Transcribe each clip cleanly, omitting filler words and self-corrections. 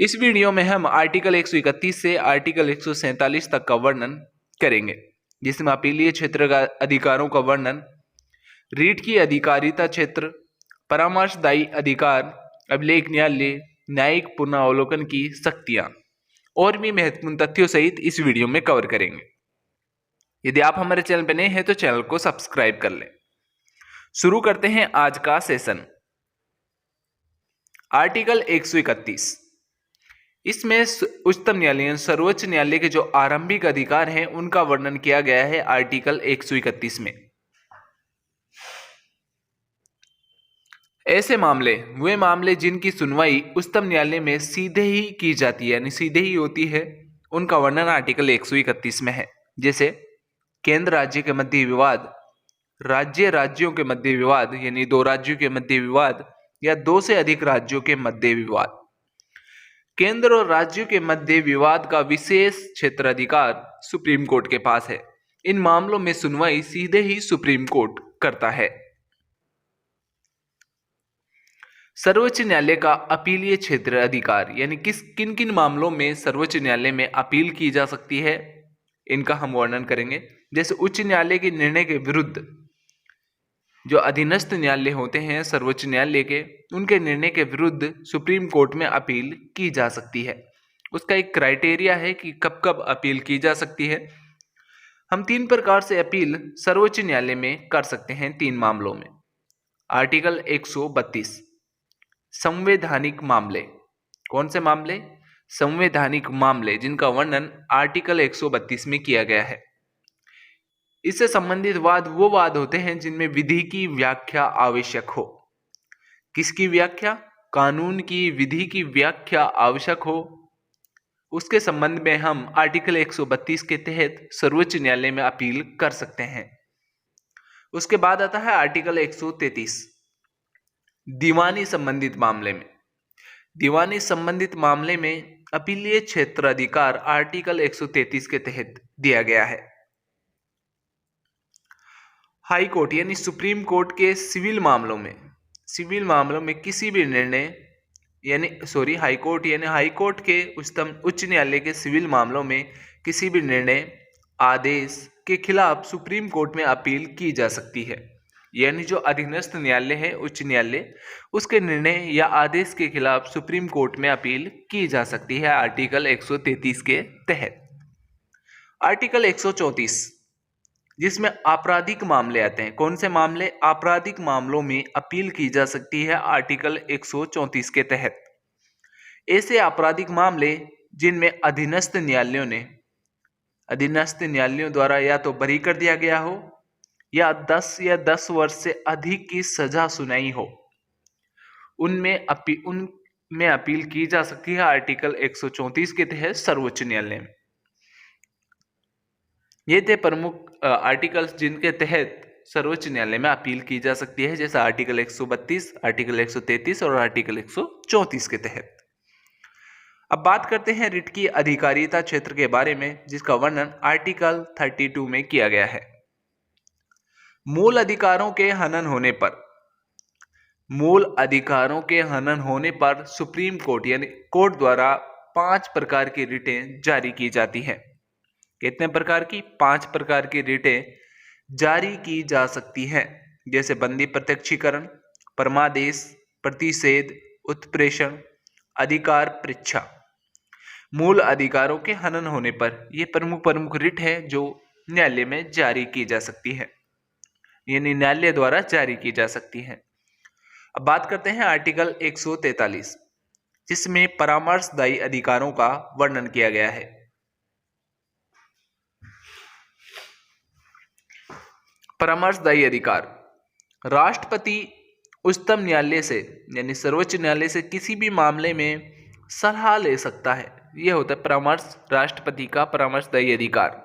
इस वीडियो में हम आर्टिकल 131 से आर्टिकल 147 तक का वर्णन करेंगे, जिसमें अपीलीय क्षेत्र का अधिकारों का वर्णन, रीट की अधिकारिता क्षेत्र, परामर्शदायी अधिकार, अभिलेख न्यायालय, न्यायिक पुनरावलोकन की शक्तियां और भी महत्वपूर्ण तथ्यों सहित इस वीडियो में कवर करेंगे। यदि आप हमारे चैनल पर नए हैं तो चैनल को सब्सक्राइब कर लें। शुरू करते हैं आज का सेशन। आर्टिकल 131, इसमें उच्चतम न्यायालय सर्वोच्च न्यायालय के जो आरंभिक अधिकार हैं उनका वर्णन किया गया है आर्टिकल 131 में। ऐसे मामले वे मामले जिनकी सुनवाई उच्चतम न्यायालय में सीधे ही की जाती है, यानी सीधे ही होती है, उनका वर्णन आर्टिकल 131 में है। जैसे केंद्र राज्य के मध्य विवाद, राज्य राज्यों के मध्य विवाद, यानी दो राज्यों के मध्य विवाद या दो से अधिक राज्यों के मध्य विवाद। केंद्र और राज्यों के मध्य विवाद का विशेष क्षेत्राधिकार सुप्रीम कोर्ट के पास है। इन मामलों में सुनवाई सीधे ही सुप्रीम कोर्ट करता है। सर्वोच्च न्यायालय का अपीलीय क्षेत्र अधिकार, यानी किन किन मामलों में सर्वोच्च न्यायालय में अपील की जा सकती है, इनका हम वर्णन करेंगे। जैसे उच्च न्यायालय के निर्णय के विरुद्ध जो अधीनस्थ न्यायालय होते हैं सर्वोच्च न्यायालय के, उनके निर्णय के विरुद्ध सुप्रीम कोर्ट में अपील की जा सकती है। उसका एक क्राइटेरिया है कि कब कब अपील की जा सकती है। हम 3 प्रकार से अपील सर्वोच्च न्यायालय में कर सकते हैं 3 मामलों में। आर्टिकल 132, संवैधानिक मामले। कौन से मामले? संवैधानिक मामले, जिनका वर्णन आर्टिकल 132 में किया गया है। इससे संबंधित वाद वो वाद होते हैं जिनमें विधि की व्याख्या आवश्यक हो। किसकी व्याख्या? कानून की, विधि की व्याख्या आवश्यक हो। उसके संबंध में हम आर्टिकल 132 के तहत सर्वोच्च न्यायालय में अपील कर सकते हैं। उसके बाद आता है आर्टिकल 133, दीवानी संबंधित मामले में। दीवानी संबंधित मामले में अपीलीय क्षेत्राधिकार आर्टिकल 133 के तहत दिया गया है। हाई कोर्ट यानी सुप्रीम कोर्ट के सिविल मामलों में किसी भी निर्णय, यानी हाई कोर्ट यानी हाई कोर्ट के उच्च न्यायालय के सिविल मामलों में किसी भी निर्णय, आदेश के खिलाफ सुप्रीम कोर्ट में अपील की जा सकती है। यानी जो अधीनस्थ न्यायालय है, उच्च न्यायालय, उसके निर्णय या आदेश के खिलाफ सुप्रीम कोर्ट में अपील की जा सकती है आर्टिकल 133 के तहत। आर्टिकल 134, जिसमें आपराधिक मामले आते हैं। कौन से मामले? आपराधिक मामलों में अपील की जा सकती है आर्टिकल 134 के तहत। ऐसे आपराधिक मामले जिनमें अधीनस्थ न्यायालयों द्वारा या तो बरी कर दिया गया हो या 10 वर्ष से अधिक की सजा सुनाई हो, उनमें अपील की जा सकती है आर्टिकल 134 के तहत सर्वोच्च न्यायालय में। ये थे प्रमुख आर्टिकल्स जिनके तहत सर्वोच्च न्यायालय में अपील की जा सकती है, जैसे आर्टिकल 132, आर्टिकल 133 और आर्टिकल 134 के तहत। अब बात करते हैं रिट की अधिकारिता क्षेत्र के बारे में, जिसका वर्णन आर्टिकल 32 में किया गया है। मूल अधिकारों के हनन होने पर सुप्रीम कोर्ट यानी कोर्ट द्वारा 5 प्रकार की रिटें जारी की जाती हैं। कितने प्रकार की? 5 प्रकार की रिटें जारी की जा सकती हैं। जैसे बंदी प्रत्यक्षीकरण, परमादेश, प्रतिषेध, उत्प्रेषण, अधिकार परीक्षा। मूल अधिकारों के हनन होने पर ये प्रमुख रिट है जो न्यायालय में जारी की जा सकती है, यानी न्यायालय द्वारा जारी की जा सकती है। अब बात करते हैं आर्टिकल 143, जिसमें परामर्शदायी अधिकारों का वर्णन किया गया है। परामर्शदायी अधिकार, राष्ट्रपति उच्चतम न्यायालय से यानी सर्वोच्च न्यायालय से किसी भी मामले में सलाह ले सकता है। यह होता है परामर्श, राष्ट्रपति का परामर्शदायी अधिकार।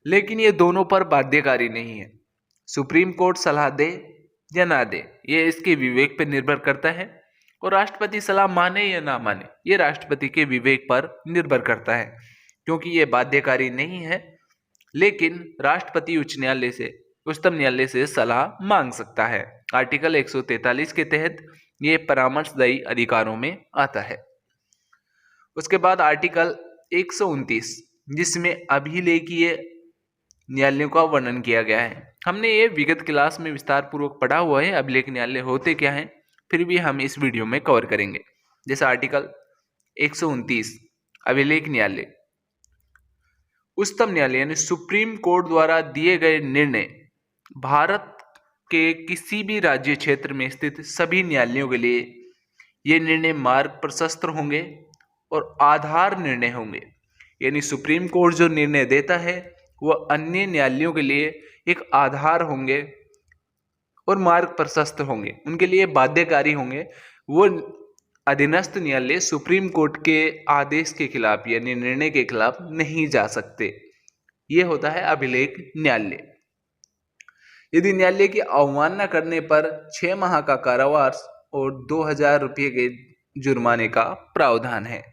लेकिन ये दोनों पर बाध्यकारी नहीं है। सुप्रीम कोर्ट सलाह दे या ना दे, ये इसके विवेक पर निर्भर करता है, और राष्ट्रपति सलाह माने या ना माने, ये राष्ट्रपति के विवेक पर निर्भर करता है, क्योंकि ये बाध्यकारी नहीं है। लेकिन राष्ट्रपति उच्चतम न्यायालय से सलाह मांग सकता है। आर्टिकल 143 के तहत ये परामर्शदायी अधिकारों में आता है। उसके बाद आर्टिकल 129 जिसमें अभिलेखीय न्यायालयों का वर्णन किया गया है। हमने ये विगत क्लास में विस्तार पूर्वक पढ़ा हुआ है अभिलेख न्यायालय होते क्या हैं, फिर भी हम इस वीडियो में कवर करेंगे। जैसे आर्टिकल 129 अभिलेख न्यायालय, उच्चतम न्यायालय यानी सुप्रीम कोर्ट द्वारा दिए गए निर्णय भारत के किसी भी राज्य क्षेत्र में स्थित सभी न्यायालयों के लिए ये निर्णय मार्ग प्रशस्त होंगे और आधार निर्णय होंगे। यानी सुप्रीम कोर्ट जो निर्णय देता है वह अन्य न्यायालयों के लिए एक आधार होंगे और मार्ग प्रशस्त होंगे, उनके लिए बाध्यकारी होंगे। वो अधीनस्थ न्यायालय सुप्रीम कोर्ट के आदेश के खिलाफ यानी निर्णय के खिलाफ नहीं जा सकते। ये होता है अभिलेख न्यायालय। यदि न्यायालय की अवमानना करने पर 6 माह का कारावास और 2000 रुपये के जुर्माने का प्रावधान है।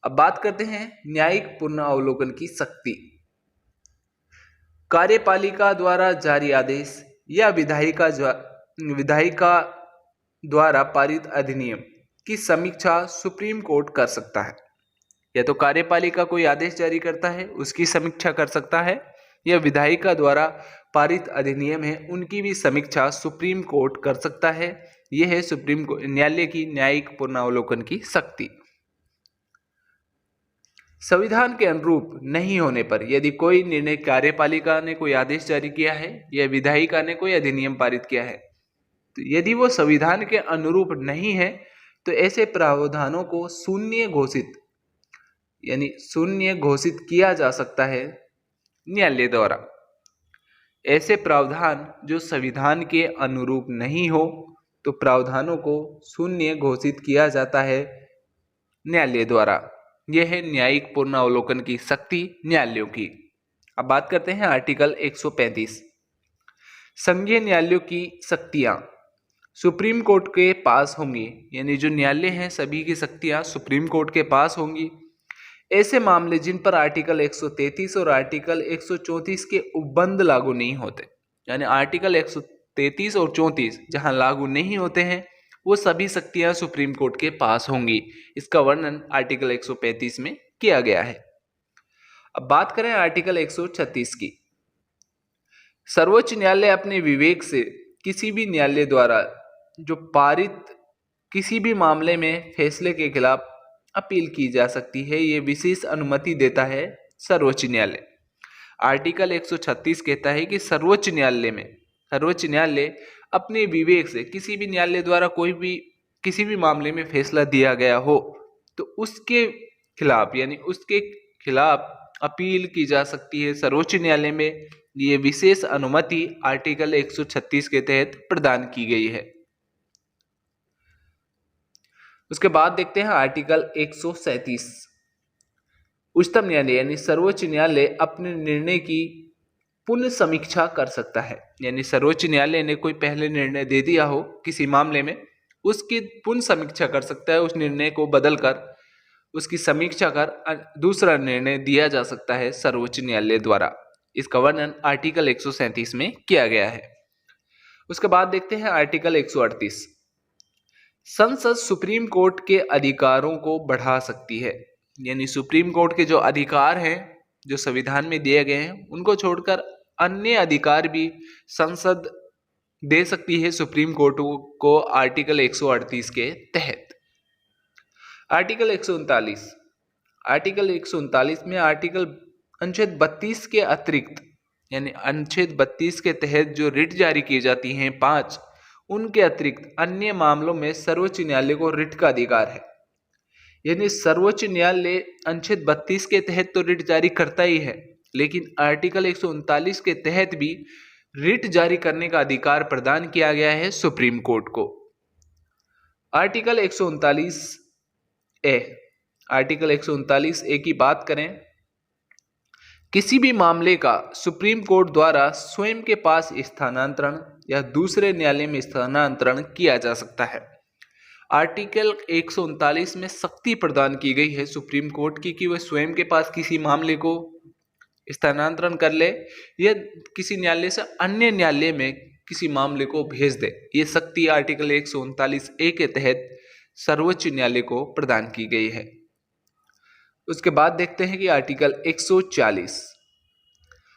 अब बात करते हैं न्यायिक पुनरावलोकन की सख्ती। कार्यपालिका द्वारा जारी आदेश या विधायिका द्वारा पारित अधिनियम की समीक्षा सुप्रीम कोर्ट कर सकता है। या तो कार्यपालिका कोई आदेश जारी करता है उसकी समीक्षा कर सकता है, या विधायिका द्वारा पारित अधिनियम है उनकी भी समीक्षा सुप्रीम कोर्ट कर सकता है। यह है सुप्रीम न्यायालय की न्यायिक पुनरावलोकन की शक्ति। संविधान के अनुरूप नहीं होने पर यदि कोई निर्णय कार्यपालिका ने कोई आदेश जारी किया है या विधायिका ने कोई अधिनियम पारित किया है, तो यदि वो संविधान के अनुरूप नहीं है तो ऐसे प्रावधानों को शून्य घोषित किया जा सकता है न्यायालय द्वारा। ऐसे प्रावधान जो संविधान के अनुरूप नहीं हो तो प्रावधानों को शून्य घोषित किया जाता है न्यायालय द्वारा। यह है न्यायिक पुनरावलोकन की शक्ति न्यायालयों की। अब बात करते हैं आर्टिकल 135 संघीय न्यायालयों की शक्तियां सुप्रीम कोर्ट के पास होंगी। यानी जो न्यायालय हैं सभी की शक्तियां सुप्रीम कोर्ट के पास होंगी। ऐसे मामले जिन पर आर्टिकल 133 और आर्टिकल 134 के उपबंध लागू नहीं होते, यानी आर्टिकल 133 और 34 जहां लागू नहीं होते हैं वो सभी शक्तियां सुप्रीम कोर्ट के पास होंगी। इसका वर्णन आर्टिकल 135 में किया गया है। अब बात करें आर्टिकल 136 की। सर्वोच्च न्यायालय अपने विवेक से किसी भी न्यायालय द्वारा जो पारित किसी भी मामले में फैसले के खिलाफ अपील की जा सकती है, ये विशेष अनुमति देता है सर्वोच्च न्यायालय। आर्टिकल 136 कहता है कि सर्वोच्च न्यायालय अपने विवेक से किसी भी न्यायालय द्वारा किसी भी मामले में फैसला दिया गया हो तो उसके खिलाफ अपील की जा सकती है सर्वोच्च न्यायालय में। ये विशेष अनुमति आर्टिकल 136 के तहत प्रदान की गई है। उसके बाद देखते हैं आर्टिकल 137 उच्चतम न्यायालय यानी सर्वोच्च न्यायालय अपने निर्णय की पुनः समीक्षा कर सकता है। यानी सर्वोच्च न्यायालय ने कोई पहले निर्णय दे दिया हो किसी मामले में, उसकी पुनः समीक्षा कर सकता है। उस निर्णय को बदलकर उसकी समीक्षा कर दूसरा निर्णय दिया जा सकता है सर्वोच्च न्यायालय द्वारा। इसका वर्णन आर्टिकल 137 में किया गया है। उसके बाद देखते हैं आर्टिकल 138 संसद सुप्रीम कोर्ट के अधिकारों को बढ़ा सकती है। यानी सुप्रीम कोर्ट के जो अधिकार हैं जो संविधान में दिए गए हैं उनको छोड़कर अन्य अधिकार भी संसद दे सकती है सुप्रीम कोर्ट को आर्टिकल 138 के तहत। आर्टिकल 139 में अनुच्छेद 32 के अतिरिक्त यानी अनुच्छेद 32 के तहत जो रिट जारी की जाती हैं 5, उनके अतिरिक्त अन्य मामलों में सर्वोच्च न्यायालय को रिट का अधिकार है। यानी सर्वोच्च न्यायालय अनुच्छेद 32 के तहत तो रिट जारी करता ही है, लेकिन आर्टिकल 139 के तहत भी रिट जारी करने का अधिकार प्रदान किया गया है सुप्रीम कोर्ट को। आर्टिकल 139 ए की बात करें, किसी भी मामले का सुप्रीम कोर्ट द्वारा स्वयं के पास स्थानांतरण या दूसरे न्यायालय में स्थानांतरण किया जा सकता है। आर्टिकल 139 में सख्ती प्रदान की गई है सुप्रीम कोर्ट की कि वह स्वयं के पास किसी मामले को स्थानांतरण कर ले या किसी न्यायालय से अन्य न्यायालय में किसी मामले को भेज दे। ये सख्ती आर्टिकल 139 ए के तहत सर्वोच्च न्यायालय को प्रदान की गई है। उसके बाद देखते हैं कि आर्टिकल 140,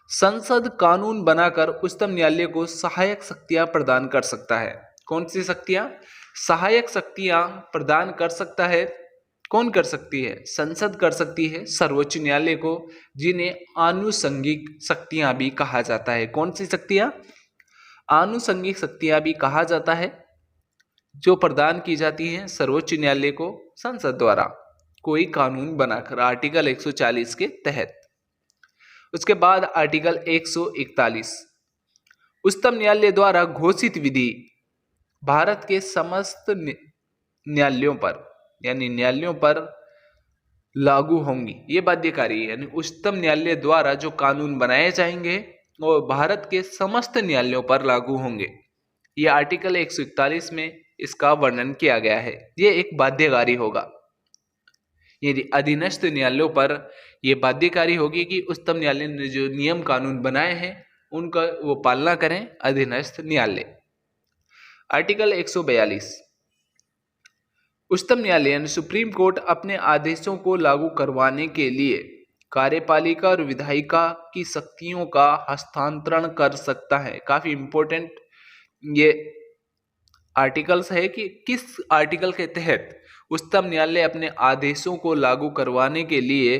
संसद कानून बनाकर उच्चतम न्यायालय को सहायक शक्तियां प्रदान कर सकता है। कौन सी शक्तियां? सहायक शक्तियां प्रदान कर सकता है। कौन कर सकती है? संसद कर सकती है सर्वोच्च न्यायालय को, जिन्हें आनुषंगिक शक्तियां भी कहा जाता है। कौन सी शक्तियां? आनुषंगिक शक्तियां भी कहा जाता है, जो प्रदान की जाती हैं सर्वोच्च न्यायालय को संसद द्वारा कोई कानून बनाकर, आर्टिकल 140 के तहत। उसके बाद आर्टिकल 141, उच्चतम न्यायालय द्वारा घोषित विधि भारत के समस्त न्यायालयों पर, यानी न्यायालयों पर लागू होंगी। ये बाध्यकारी है, यानी उच्चतम न्यायालय द्वारा जो कानून बनाए जाएंगे वो भारत के समस्त न्यायालयों पर लागू होंगे। ये आर्टिकल 141 में इसका वर्णन किया गया है। ये एक बाध्यकारी होगा, यदि अधीनस्थ न्यायालयों पर यह बाध्यकारी होगी कि उच्चतम न्यायालय ने जो नियम कानून बनाए हैं उनका वो पालना करें अधीनस्थ न्यायालय। आर्टिकल 142, उच्चतम न्यायालय यानी सुप्रीम कोर्ट अपने आदेशों को लागू करवाने के लिए कार्यपालिका और विधायिका की शक्तियों का हस्तांतरण कर सकता है। काफी इंपॉर्टेंट ये आर्टिकल्स है कि किस आर्टिकल के तहत उच्चतम न्यायालय अपने आदेशों को लागू करवाने के लिए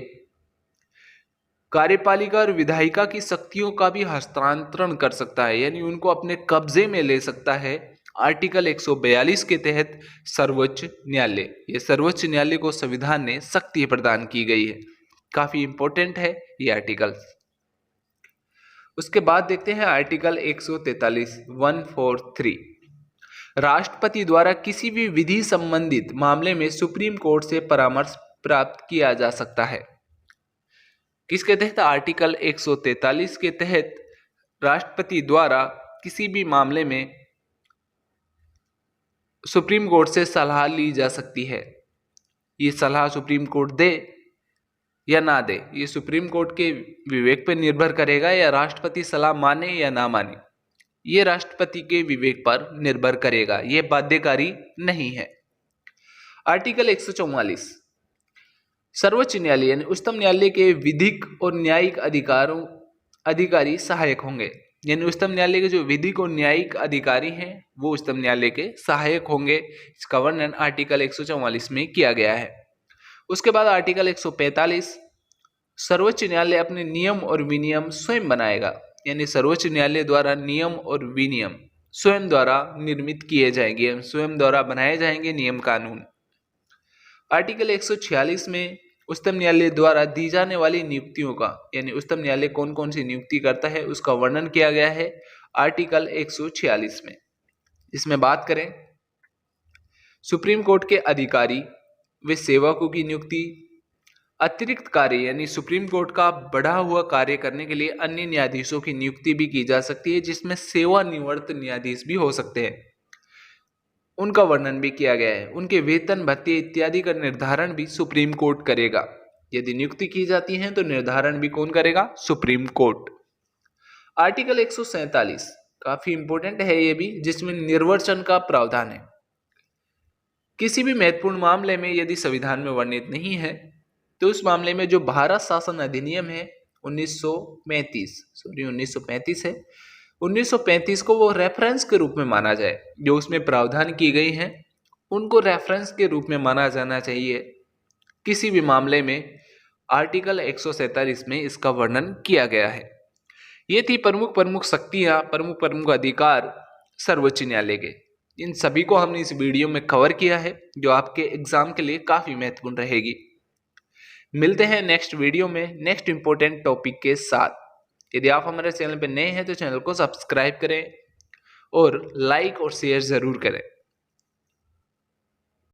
कार्यपालिका और विधायिका की शक्तियों का भी हस्तांतरण कर सकता है, यानी उनको अपने कब्जे में ले सकता है। आर्टिकल 142 के तहत सर्वोच्च न्यायालय, ये सर्वोच्च न्यायालय को संविधान ने शक्ति प्रदान की गई है। काफी इंपॉर्टेंट है ये आर्टिकल। उसके बाद देखते हैं आर्टिकल 143, 143, राष्ट्रपति द्वारा किसी भी विधि संबंधित मामले में सुप्रीम कोर्ट से परामर्श प्राप्त किया जा सकता है। किसके तहत? आर्टिकल 143 के तहत राष्ट्रपति द्वारा किसी भी मामले में सुप्रीम कोर्ट से सलाह ली जा सकती है। ये सलाह सुप्रीम कोर्ट दे या ना दे, ये सुप्रीम कोर्ट के विवेक पर निर्भर करेगा, या राष्ट्रपति सलाह माने या ना माने, ये राष्ट्रपति के विवेक पर निर्भर करेगा। ये बाध्यकारी नहीं है। आर्टिकल 144, सर्वोच्च न्यायालय यानी उच्चतम न्यायालय के विधिक और न्यायिक अधिकारी सहायक होंगे, यानी उच्चतम न्यायालय के जो विधिक और न्यायिक अधिकारी हैं वो उच्चतम न्यायालय के सहायक होंगे। इसका वर्णन आर्टिकल 144 में किया गया है। उसके बाद आर्टिकल 145, सर्वोच्च न्यायालय अपने नियम और विनियम स्वयं बनाएगा, यानी सर्वोच्च न्यायालय द्वारा नियम और विनियम स्वयं द्वारा निर्मित किए जाएंगे, स्वयं द्वारा बनाए जाएंगे नियम कानून। आर्टिकल 146 में उच्चतम न्यायालय द्वारा दी जाने वाली नियुक्तियों का, यानी उच्चतम न्यायालय कौन कौन सी नियुक्ति करता है उसका वर्णन किया गया है आर्टिकल 146 में। इसमें बात करें सुप्रीम कोर्ट के अधिकारी व सेवकों की नियुक्ति, अतिरिक्त कार्य यानी सुप्रीम कोर्ट का बढ़ा हुआ कार्य करने के लिए अन्य न्यायाधीशों की नियुक्ति भी की जा सकती है, जिसमें सेवानिवृत्त न्यायाधीश भी हो सकते हैं, उनका वर्णन भी किया गया है। उनके वेतन भत्ते इत्यादि का निर्धारण भी सुप्रीम कोर्ट करेगा। यदि नियुक्ति की जाती है तो निर्धारण भी कौन करेगा? Supreme court. आर्टिकल 147 काफी इंपॉर्टेंट है ये भी, जिसमें निर्वाचन का प्रावधान है। किसी भी महत्वपूर्ण मामले में यदि संविधान में वर्णित नहीं है तो उस मामले में जो भारत शासन अधिनियम है 1935 है, 1935 को वो रेफरेंस के रूप में माना जाए। जो उसमें प्रावधान की गई हैं उनको रेफरेंस के रूप में माना जाना चाहिए किसी भी मामले में। आर्टिकल 147 में इसका वर्णन किया गया है। ये थी प्रमुख शक्तियां, प्रमुख अधिकार सर्वोच्च न्यायालय के। इन सभी को हमने इस वीडियो में कवर किया है, जो आपके एग्जाम के लिए काफी महत्वपूर्ण रहेगी। मिलते हैं नेक्स्ट वीडियो में नेक्स्ट इंपॉर्टेंट टॉपिक के साथ। यदि आप हमारे चैनल पर नए हैं तो चैनल को सब्सक्राइब करें और लाइक और शेयर जरूर करें।